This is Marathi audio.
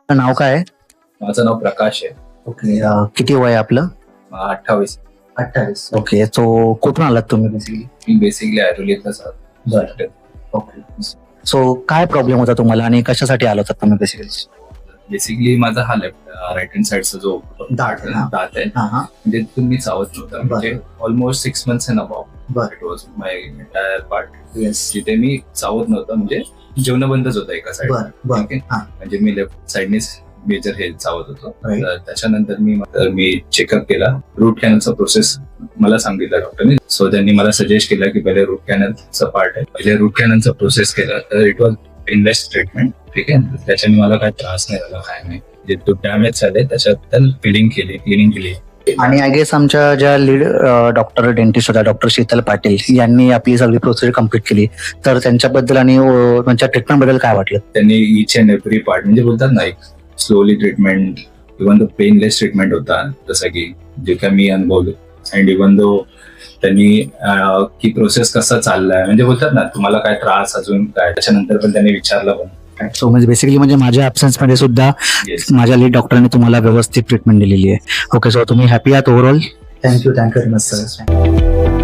नाव काय आहे? माझं नाव प्रकाश आहे. ओके. किती वय आहे आपलं? 28. 28. ओके. सो कुठून आलात तुम्ही बेसिकली? मी बेसिकली ॲरोलियतलाच बरं. ओके. सो काय प्रॉब्लेम होता तुम्हाला आणि कशासाठी आला होता तुम्ही बेसिकली? बेसिकली माझा हा राईट हँड साईडचा जो दात आहे, हा. दात आहे हा हा. म्हणजे तुम्ही चावत नव्हता. म्हणजे ऑलमोस्ट 6 months अँड अबाव बरं. It was my entire part. Yes. जिथे मी चावत नव्हतं, म्हणजे जेवण बंदच होतं एका साईड. बरं बरं. ठीक आहे. हा. म्हणजे मी लेफ्ट साईडनेच मेजर हे चावत होतो. Right. तर त्याच्यानंतर मी चेकअप केला. रूट कॅनलचा प्रोसेस मला सांगितलं डॉक्टरने. सो त्यांनी मला सजेस्ट केलं की पहिले रूट कॅनलचा पार्ट आहे, पहिले रूट कॅनलचा प्रोसेस केला. तर इट वॉज पेनलेस ट्रीटमेंट. ठीक आहे. त्याच्याने मला काही त्रास नाही झाला, काय नाही. जे तो डॅमेज झाले त्याच्याबद्दल क्लिनिंग केली. आणि आय गेस आमच्या ज्या लीड डॉक्टर डेंटिस्ट होत्या, डॉक्टर शीतल पाटील, यांनी आपली सगळी प्रोसिजर कम्प्लीट केली. तर त्यांच्याबद्दल आणि त्यांच्या ट्रीटमेंट बद्दल काय वाटलं? त्यांनी इच अँड एव्हरी पार्ट, म्हणजे बोलतात ना, एक slowly treatment, even though painless treatment होता, जसं की जे काय मी अनुभवलं. अँड इव्हन दो त्यांनी की प्रोसेस कसा चाललाय, म्हणजे बोलतात ना, तुम्हाला काय त्रास अजून काय, त्याच्यानंतर पण त्यांनी विचारलं पण. सो म्हणजे बेसिकली म्हणजे माझ्या ॲब्सेन्स मध्ये सुद्धा माझ्या लीड डॉक्टरने तुम्हाला व्यवस्थित ट्रीटमेंट दिलेली आहे. ओके. सो तुम्ही हॅपी आहात overall? Thank you very much sir.